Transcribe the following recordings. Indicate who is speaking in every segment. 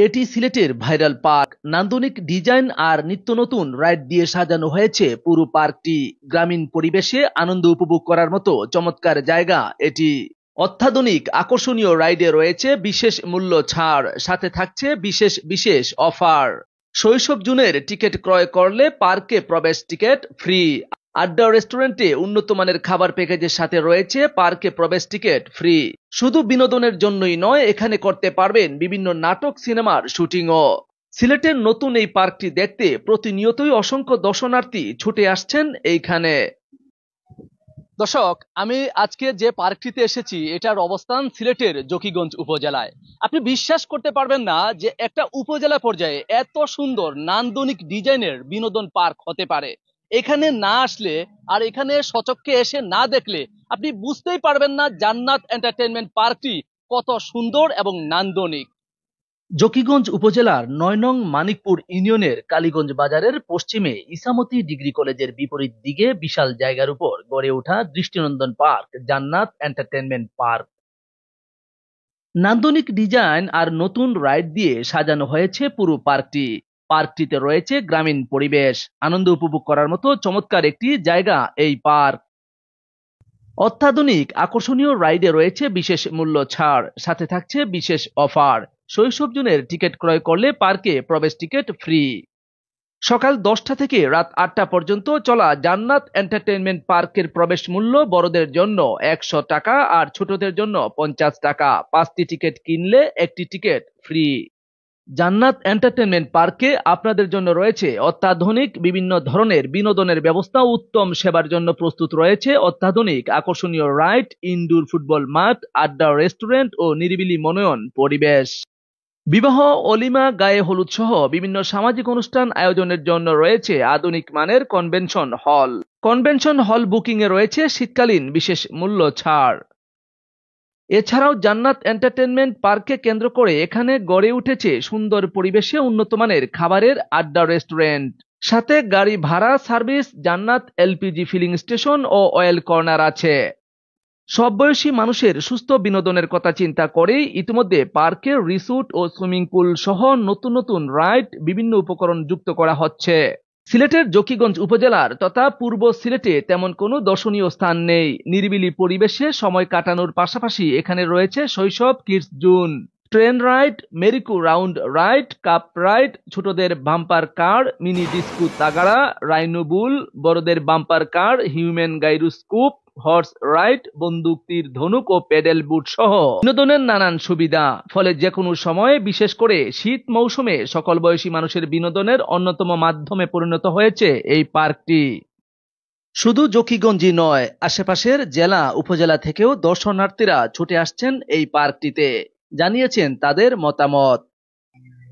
Speaker 1: এটি সিলেটের viral park. নান্দনিক ডিজাইন আর নিত্য নতুন রাইড দিয়ে সাজানো হয়েছে পুরো পার্কটি। গ্রামীণ পরিবেশে আনন্দ উপভোগ করার মতো চমৎকার জায়গা এটি। অত্যাধুনিক আকর্ষণীয় রাইডে রয়েছে বিশেষ মূল্য ছাড়, সাথে থাকছে বিশেষ বিশেষ অফার। শৈশব জুনের টিকিট ক্রয় করলে পার্কে প্রবেশ টিকিট ফ্রি। আড্ডা রেস্টুরেন্টে উন্নত মানের খাবার প্যাকেজের সাথে রয়েছে পার্কে প্রবেশ টিকিট ফ্রি। শুধু বিনোদনের জন্যই নয়, এখানে করতে পারবেন বিভিন্ন নাটক, সিনেমার শুটিংও। সিলেটের নতুন এই পার্কটি দেখতে প্রতিনিয়তই অসংখ্য দর্শনার্থী ছুটে আসছেন এইখানে। দর্শক, আমি আজকে যে পার্কটিতে এসেছি এটার অবস্থান সিলেটের জকিগঞ্জ উপজেলায়। আপনি বিশ্বাস করতে পারবেন না যে একটা উপজেলা পর্যায়ে এত সুন্দর নান্দনিক ডিজাইনের বিনোদন পার্ক হতে পারে। এখানে না আসলে আর এখানে সচক্ষে এসে না দেখলে আপনি বুঝতেই পারবেন না জান্নাত এন্টারটেইনমেন্ট পার্কটি কত সুন্দর এবং নান্দনিক। জকিগঞ্জ উপজেলার ৯ নং মানিকপুর ইউনিয়নের কালীগঞ্জ বাজারের পশ্চিমে ইসামতি ডিগ্রি কলেজের বিপরীত দিকে বিশাল জায়গার উপর গড়ে ওঠা দৃষ্টিনন্দন পার্ক জান্নাত এন্টারটেইনমেন্ট পার্ক। নান্দনিক ডিজাইন আর নতুন রাইড দিয়ে সাজানো হয়েছে পুরো পার্কটি। পার্কটিতে রয়েছে গ্রামীণ পরিবেশ, আনন্দ উপভোগ করার মতো চমৎকার একটি জায়গা এই পার্ক। অত্যাধুনিক আকর্ষণীয় রাইডে রয়েছে বিশেষ মূল্য ছাড়, সাথে থাকছে বিশেষ অফার। শৈশব জুনের টিকিট ক্রয় করলে পার্কে প্রবেশ টিকিট ফ্রি। সকাল 10টা থেকে রাত 8টা পর্যন্ত চলা জান্নাত এন্টারটেইনমেন্ট পার্কের প্রবেশ মূল্য বড়দের জন্য 100 টাকা আর ছোটদের জন্য 50 টাকা। 5টি টিকিট কিনলে একটি টিকিট ফ্রি। জান্নাত এন্টারটেইনমেন্ট পার্কে আপনাদের জন্য রয়েছে অত্যাধুনিক বিভিন্ন ধরনের বিনোদনের ব্যবস্থা। উত্তম সেবার জন্য প্রস্তুত রয়েছে অত্যাধুনিক আকর্ষণীয় রাইড, ইনডোর ফুটবল মাঠ, আড্ডা রেস্টুরেন্ট ও নিরিবিলি মনোনয়ন পরিবেশ। বিবাহ, অলিমা, গায়ে হলুদ সহ বিভিন্ন সামাজিক অনুষ্ঠান আয়োজনের জন্য রয়েছে আধুনিক মানের convention hall. Convention hall booking এ রয়েছে শীতকালীন বিশেষ মূল্য ছাড়। এছাড়াও জান্নাত এন্টারটেইনমেন্ট পার্ককে কেন্দ্র করে এখানে গড়ে উঠেছে সুন্দর পরিবেশে উন্নত মানের খাবারের আড্ডা রেস্টুরেন্ট। সাথে গাড়ি ভাড়া সার্ভিস, জান্নাত এলপিজি ফিলিং স্টেশন ও অয়েল কর্নার আছে। সব বয়সী মানুষের সুস্থ বিনোদনের কথা চিন্তা করেই ইতিমধ্যে পার্কে রিসোর্ট ও সুইমিং পুল সহ নতুন নতুন রাইড, বিভিন্ন উপকরণ যুক্ত করা হচ্ছে। সিলেটের জকিগঞ্জ উপজেলার তথা পূর্ব সিলেটে তেমন কোনো দর্শনীয় স্থান নেই। নিরিবিলি পরিবেশে সময় কাটানোর পাশাপাশি এখানে রয়েছে শৈশব kids zone, train ride, merry go round ride, cup ride, ছোটদের বাম্পার কার, মিনি ডিস্কো তাগাড়া, রাইনো বুল, বড়দের bumper car, human gyroscope, horse ride, বন্দুক, তীর ধনুক ও প্যাডেল বুট সহ বিনোদনের নানান সুবিধা। ফলে যে কোনো সময়ে, বিশেষ করে শীত মৌসুমে, সকল বয়সী মানুষের বিনোদনের অন্যতম মাধ্যমে পরিণত হয়েছে এই পার্কটি। শুধু জকিগঞ্জই নয়, আশেপাশের জেলা উপজেলা থেকেও দর্শনার্থীরা ছুটে আসছেন এই পার্কটিতে, জানিয়েছেন তাদের মতামত।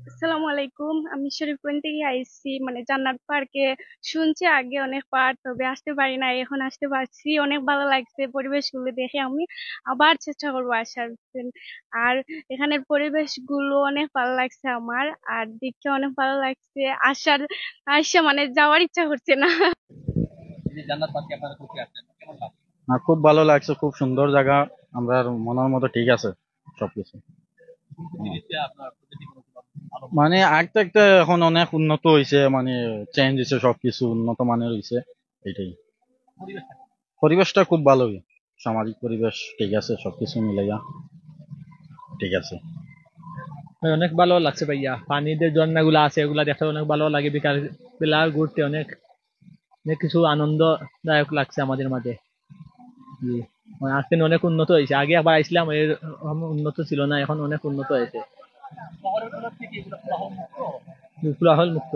Speaker 2: আসসালামু আলাইকুম। আমি শরীফগঞ্জ থেকে আইছি, মানে জান্নাত পার্কে শুনছি আগে অনেক পার্ক, তবে আসতে পারি না, এখন আসতে পারছি। অনেক ভালো লাগছে পরিবেশগুলো দেখে, আমি আবার চেষ্টা করবো আসার। আর এখানের পরিবেশগুলো অনেক ভালো লাগছে আমার, আর দেখতে অনেক ভালো লাগছে। আসা মানে যাওয়ার ইচ্ছা করছে না।
Speaker 3: না, খুব ভালো লাগছে, খুব সুন্দর জায়গা। আমরা মনের মতো ঠিক আছে সবকিছু। মানে আগ থেকে এখন অনেক উন্নত হয়েছে, মানে চেঞ্জ হয়েছে, সবকিছু উন্নত মানের হয়েছে। এটাই, পরিবেশটা খুব ভালোই, সামাজিক পরিবেশ ঠিক আছে, সবকিছু মিলাইয়া ঠিক আছে।
Speaker 4: অনেক ভালো লাগছে ভাইয়া। পানিতে ঝর্ণাগুলো আছে, এগুলা দেখতে অনেক ভালো লাগে। বিকাল বেলা ঘুরতে অনেক অনেক কিছু আনন্দদায়ক লাগছে আমাদের মাঝে। জি, মানে আজকে অনেক উন্নত হয়েছে। আগে একবার আসলাম, এর উন্নত ছিল না, এখন অনেক উন্নত হয়েছে। কোলাহল মুক্ত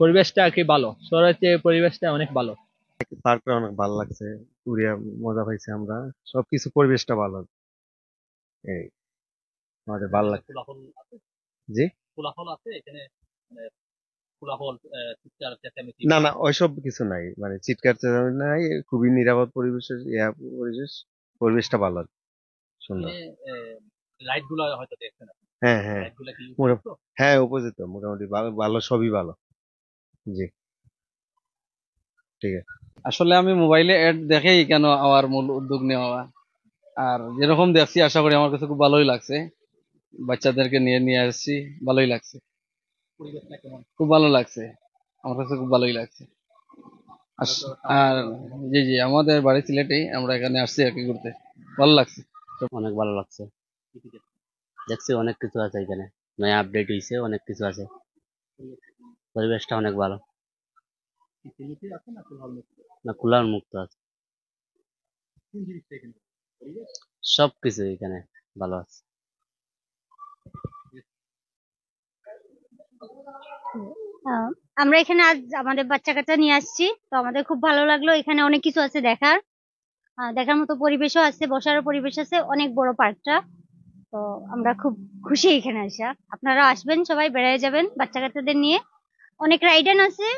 Speaker 4: পরিবেশটা কি ভালো, শহরের চেয়ে পরিবেশটা অনেক ভালো।
Speaker 5: পার্কটা অনেক ভালো লাগছে, ঘুরে মজা পাইছি আমরা, সবকিছু পরিবেশটা ভালো। এই আমাদের ভালো লাগছে। জি, না না, ওইসব কিছু নাই, মানে চিৎকার চেঁচামেচি নাই, খুবই নিরাপদ পরিবেশের পরিবেশ, পরিবেশটা ভালো, সুন্দর। হ্যাঁ হ্যাঁ, হ্যাঁ উপযুক্ত, মোটামুটি ভালো ভালো, সবই ভালো। জি, ঠিক আছে।
Speaker 6: আসলে আমি মোবাইলে অ্যাড দেখেই কেন আমার মূল উদ্যোগ নেওয়া, আর যেরকম দেখছি আশা করি আমার কাছে খুব ভালোই লাগছে। বাচ্চাদেরকে নিয়ে নিয়ে আসছি, ভালোই লাগছে, খুব ভালো লাগছে, আমার কাছে খুব ভালোই লাগছে। আর জি জি, আমাদের বাড়ি সিলেটেই, আমরা এখানে আসছি আর কি ঘুরতে, ভালো লাগছে।
Speaker 7: অনেক ভালো লাগছে, দেখছি অনেক কিছু আছে এখানে, নয়া আপডেট হয়েছে, অনেক কিছু আছে, পরিবেশটা অনেক ভালো, না খোলা মুক্ত আছে, সবকিছু এখানে ভালো আছে।
Speaker 8: আমরা এখানে আজ আমাদের বাচ্চা কাচ্চা নিয়ে আসছি, তো আমাদের খুব ভালো লাগলো। এখানে অনেক কিছু আছে দেখার, দেখার মতো পরিবেশও আছে, বসারও পরিবেশ আছে, অনেক বড় পার্কটা। তো আমরা খুব খুশি এখানে আসা। আপনারা আসবেন, সবাই বেড়ায় যাবেন বাচ্চা কাচ্চাদের নিয়ে। অনেক রাইডান আছে,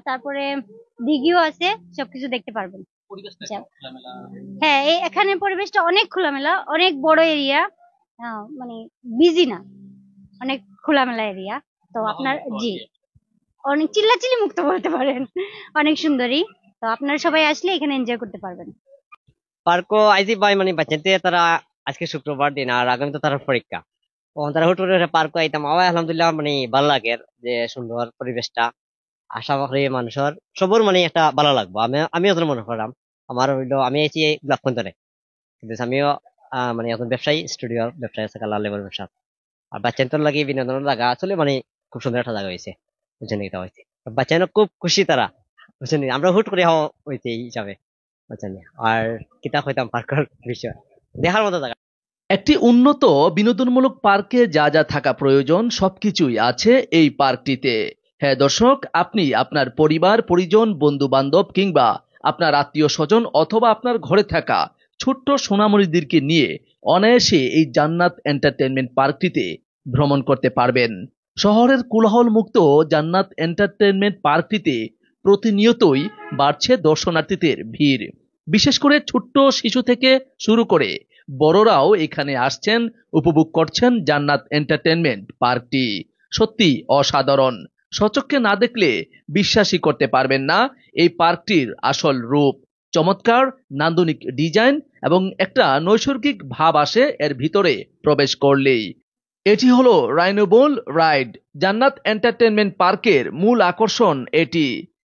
Speaker 8: তারপরে দিঘিও আছে, সবকিছু দেখতে পারবেন। আচ্ছা। হ্যাঁ, এখানে পরিবেশটা অনেক খোলামেলা, অনেক বড় এরিয়া, মানে বিজি না, অনেক খোলামেলা এরিয়া। তো আপনার জি, অনেক চিল্লাচিল্লি মুক্ত বলতে পারেন, অনেক সুন্দরী। তো আপনারা সবাই আসলে এখানে এনজয় করতে পারবেন।
Speaker 9: পার্কও আইসি ভাই, মানে বাচ্চাদের তারা আজকে শুক্রবার দিন আর আগামী তো তার পরীক্ষা, তখন তারা হুট করে পার্কও আইতাম, আবার আলহামদুলিল্লাহ মানে ভালো লাগে যে সুন্দর পরিবেশটা। আশা করি মানুষের সবর মানে একটা ভালো লাগবো। আমিও তো মনে করলাম, আমার হইলো আমি আইছি ব্লকপন্তরে, কিন্তু আমিও মানে এখন ব্যবসায়ী, স্টুডিওর ব্যবসায়ী আছে, কালার লেবার ব্যবসা। আর বাচ্চাদের লাগে বিনোদনের জায়গা আসলে মানে খুব সুন্দর একটা জায়গা হয়েছে, বুঝছেন, এটা হয়েছে বাচ্চারা খুব খুশি তারা, বুঝছেন, আমরা হুট করে হওয়া হয়েছে এই হিসাবে, বুঝছেন। আর কিতাব হইতাম পার্কের বিষয় দেখার মতো জায়গা।
Speaker 1: একটি উন্নত বিনোদনমূলক পার্কে যা যা থাকা প্রয়োজন সবকিছুই আছে এই পার্কটিতে। হ্যাঁ দর্শক, আপনি আপনার পরিবার পরিজন, বন্ধু বান্ধব কিংবা আপনার আত্মীয় স্বজন অথবা আপনার ঘরে থাকা ছোট্ট সোনামণিদেরকে নিয়ে অনায়াসে এই জান্নাত এন্টারটেইনমেন্ট পার্কটিতে ভ্রমণ করতে পারবেন। শহরের কোলাহল মুক্ত জান্নাত এন্টারটেইনমেন্ট পার্কটিতে প্রতিনিয়তই বাড়ছে দর্শনার্থীদের ভিড়। বিশেষ করে ছোট্ট শিশু থেকে শুরু করে বড়রাও এখানে আসছেন, উপভোগ করছেন জান্নাত এন্টারটেইনমেন্ট পার্কটি। সত্যি অসাধারণ, স্বচক্ষে না দেখলে বিশ্বাসই করতে পারবেন না এই পার্কটির আসল রূপ। চমৎকার নান্দনিক ডিজাইন এবং একটা নৈসর্গিক ভাব আসে এর ভিতরে প্রবেশ করলেই। এটি হলো রাইনোবল রাইড। জান্নাত এন্টারটেইনমেন্ট পার্কের মূল আকর্ষণ এটি।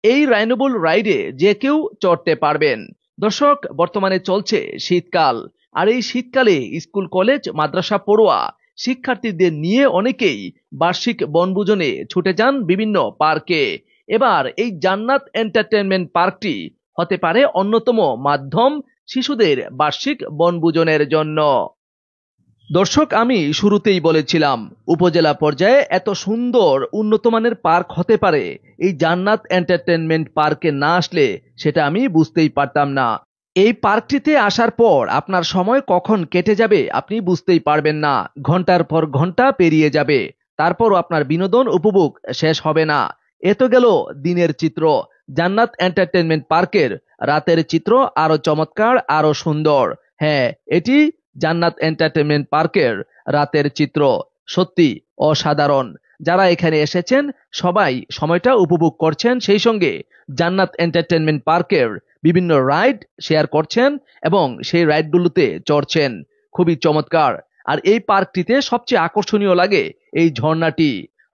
Speaker 1: এই রাইনোবল রাইডে যে কেউ চড়তে পারবেন। দর্শক, বর্তমানে চলছে শীতকাল, আর এই শীতকালে স্কুল কলেজ মাদ্রাসা পড়ুয়া শিক্ষার্থীদের নিয়ে অনেকেই বার্ষিক বনভোজনে ছুটে যান বিভিন্ন পার্কে। এবার এই জান্নাত এন্টারটেইনমেন্ট পার্কটি হতে পারে অন্যতম মাধ্যম শিশুদের বার্ষিক বনভোজনের জন্য। দর্শক, আমি শুরুতেই বলেছিলাম উপজেলা পর্যায়ে এত সুন্দর উন্নতমানের পার্ক হতে পারে এই জান্নাত এন্টারটেইনমেন্ট পার্কে না আসলে সেটা আমি বুঝতেই পারতাম না। এই পার্কটিতে আসার পর আপনার সময় কখন কেটে যাবে আপনি বুঝতেই পারবেন না, ঘন্টার পর ঘন্টা পেরিয়ে যাবে, তারপরও আপনার বিনোদন উপভোগ শেষ হবে না। এ তো গেল দিনের চিত্র। জান্নাত এন্টারটেইনমেন্ট পার্কের রাতের চিত্র আরো চমৎকার, আরো সুন্দর। হ্যাঁ, এটি জান্নাত এন্টারটেইনমেন্ট পার্কের রাতের চিত্র, সত্যি অসাধারণ। যারা এখানে এসেছেন সবাই সময়টা উপভোগ করছেন, সেই সঙ্গে জান্নাত এন্টারটেইনমেন্ট পার্কের বিভিন্ন রাইড শেয়ার করছেন এবং সেই রাইডগুলোতে চড়ছেন, খুবই চমৎকার। আর এই পার্কটিতে সবচেয়ে আকর্ষণীয় লাগে এই ঝর্ণাটি,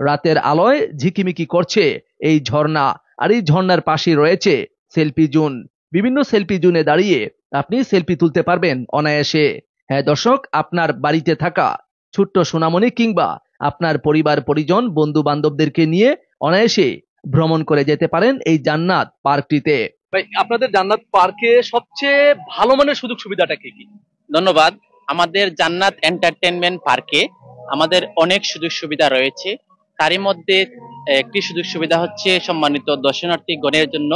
Speaker 1: রাতের আলোয় ঝিকিমিকি করছে এই ঝর্ণা। আর এই ঝর্ণার পাশে রয়েছে সেলফি জোন, বিভিন্ন সেলফি জোনে দাঁড়িয়ে আপনি সেলফি তুলতে পারবেন অনায়াসে। হ্যাঁ দর্শক, আপনার বাড়িতে থাকা ছোট্ট সোনামণি কিংবা আপনার পরিবার পরিজন বন্ধু বান্ধবদেরকে নিয়ে অনায়াসে ভ্রমণ করে যেতে পারেন এই জান্নাত পার্কটিতে। ভাই, আপনাদের জান্নাত পার্কে সবচেয়ে ভালো মানের সুযোগ সুবিধাটা কি কি?
Speaker 10: ধন্যবাদ। আমাদের জান্নাত এন্টারটেইনমেন্ট পার্কে আমাদের অনেক সুযোগ সুবিধা রয়েছে। তারই মধ্যে একটি সুযোগ সুবিধা হচ্ছে সম্মানিত দর্শনার্থী গণের জন্য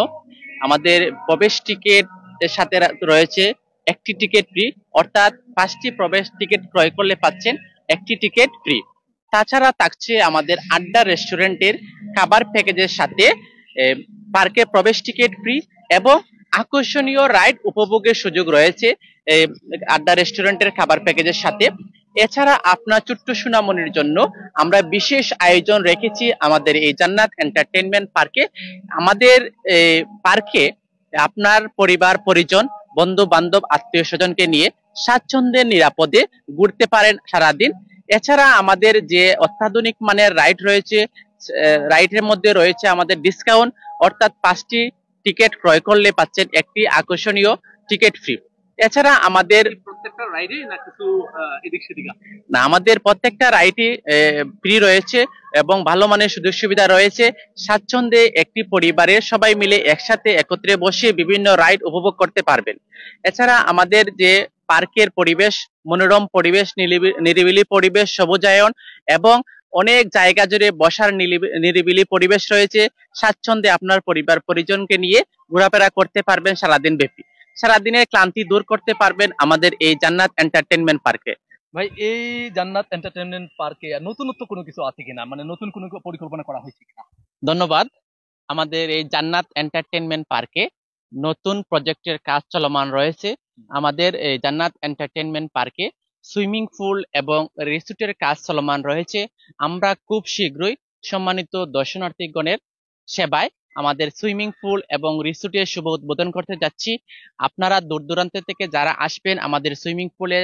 Speaker 10: আমাদের প্রবেশ টিকিট এর সাথে রয়েছে একটি টিকিট ফ্রি, অর্থাৎ 5টি প্রবেশ টিকিট ক্রয় করলে পাচ্ছেন একটি টিকিট ফ্রি। তাছাড়া থাকছে আমাদের আড্ডা রেস্টুরেন্টের খাবার প্যাকেজের সাথে পার্কে প্রবেশ টিকিট ফ্রি এবং আকর্ষণীয় রাইড উপভোগের সুযোগ রয়েছে আড্ডা রেস্টুরেন্টের খাবার প্যাকেজের সাথে। এছাড়া আপনার ছোট্ট সোনামণির জন্য আমরা বিশেষ আয়োজন রেখেছি আমাদের এই জান্নাত এন্টারটেইনমেন্ট পার্কে। আমাদের পার্কে আপনার পরিবার পরিজন বন্ধু বান্ধব আত্মীয় স্বজনকে নিয়ে স্বাচ্ছন্দ্যে নিরাপদে ঘুরতে পারেন সারাদিন। এছাড়া আমাদের যে অত্যাধুনিক মানের রাইড রয়েছে, রাইডের মধ্যে রয়েছে আমাদের ডিসকাউন্ট, অর্থাৎ 5টি টিকিট ক্রয় করলে পাচ্ছেন একটি আকর্ষণীয় টিকিট ফ্রি। এছাড়া আমাদের
Speaker 1: প্রত্যেকটা রাইডে না কিছু এদিক সেদিক আছে?
Speaker 10: না, আমাদের প্রত্যেকটা রাইডই ফ্রি রয়েছে এবং ভালো মানের সুযোগ সুবিধা রয়েছে। স্বাচ্ছন্দ্যে একটি পরিবারের সবাই মিলে একসাথে একত্রে বসে বিভিন্ন রাইড উপভোগ করতে পারবেন। এছাড়া আমাদের যে পার্কের পরিবেশ, মনোরম পরিবেশ, নিরিবিলি পরিবেশ, সবুজায়ন এবং অনেক জায়গা জুড়ে বসার নিরিবিলি পরিবেশ রয়েছে। স্বাচ্ছন্দ্যে আপনার পরিবার পরিজনকে নিয়ে ঘোরাফেরা করতে পারবেন সারাদিন ব্যাপী। সারাদিনের ক্লান্তি দূর করতে পারবেন আমাদের এই জান্নাত এন্টারটেইনমেন্ট পার্কে।
Speaker 1: ভাই, এই জান্নাত এন্টারটেইনমেন্ট পার্কে নতুনত্ব কোনো কিছু আছে কিনা, মানে নতুন কোনো পরিকল্পনা করা হয়েছে কিনা?
Speaker 10: ধন্যবাদ। আমাদের এই জান্নাত এন্টারটেইনমেন্ট পার্কে নতুন প্রজেক্টের কাজ চলমান রয়েছে। আমাদের এই জান্নাত এন্টারটেইনমেন্ট পার্কে সুইমিং পুল এবং রিসোর্টের কাজ চলমান রয়েছে। আমরা খুব শীঘ্রই সম্মানিত দর্শনার্থীগণের সেবায় আমাদের সুইমিং পুল এবং রিসোর্টের শুভ উদ্বোধন করতে যাচ্ছি। আপনারা দূর দূরান্ত থেকে যারা আসবেন আমাদের সুইমিং পুলে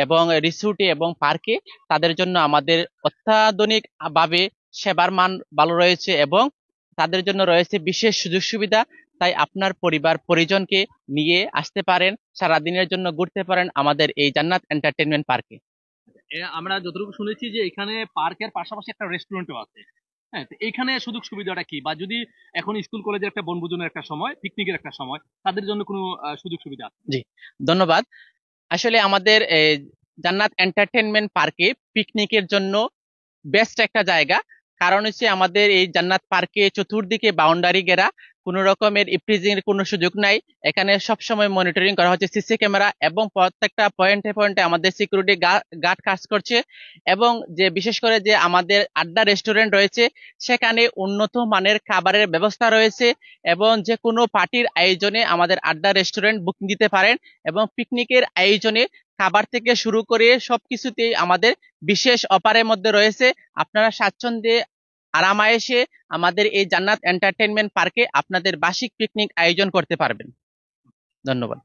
Speaker 10: এবং রিসোর্টে এবং পার্কে, তাদের জন্য আমাদের অত্যাধুনিক ভাবে সেবার মান ভালো রয়েছে এবং তাদের জন্য রয়েছে বিশেষ সুযোগ সুবিধা। তাই আপনার পরিবার পরিজনকে নিয়ে আসতে পারেন, সারাদিনের জন্য ঘুরতে পারেন আমাদের এই জান্নাত এন্টারটেইনমেন্ট পার্কে।
Speaker 1: আমরা যতটুকু শুনেছি যে এখানে পার্কের পাশাপাশি একটা রেস্টুরেন্টও আছে। হ্যাঁ, তো এখানে সুযোগ সুবিধাটা কি, বা যদি এখন স্কুল কলেজের একটা বনভোজনের একটা সময়, পিকনিকের একটা সময়, তাদের জন্য কোনো সুযোগ সুবিধা আছে?
Speaker 10: জি, ধন্যবাদ। আসলে আমাদের জান্নাত এন্টারটেইনমেন্ট পার্কে পিকনিকের জন্য বেস্ট একটা জায়গা। কারণ হচ্ছে আমাদের এই জান্নাত পার্কে চতুর্দিকে বাউন্ডারি ঘেরা, কোনো রকমের ইফটিজিং এর কোনো সুযোগ নাই। এখানে সবসময় মনিটরিং করা হচ্ছে সিসি ক্যামেরা এবং প্রত্যেকটা পয়েন্টে পয়েন্টে আমাদের সিকিউরিটি গার্ড কাজ করছে। এবং যে বিশেষ করে যে আমাদের আড্ডা রেস্টুরেন্ট রয়েছে, সেখানে উন্নত মানের খাবারের ব্যবস্থা রয়েছে এবং যে কোনো পার্টির আয়োজনে আমাদের আড্ডা রেস্টুরেন্ট বুকিং দিতে পারেন এবং পিকনিকের আয়োজনে খাবার থেকে শুরু করে সবকিছুতেই আমাদের বিশেষ অফারের মধ্যে রয়েছে। আপনারা স্বাচ্ছন্দ্যে আরামায়েশে আমাদের এই জান্নাত এন্টারটেইনমেন্ট পার্কে আপনাদের বার্ষিক পিকনিক আয়োজন করতে পারবেন। ধন্যবাদ।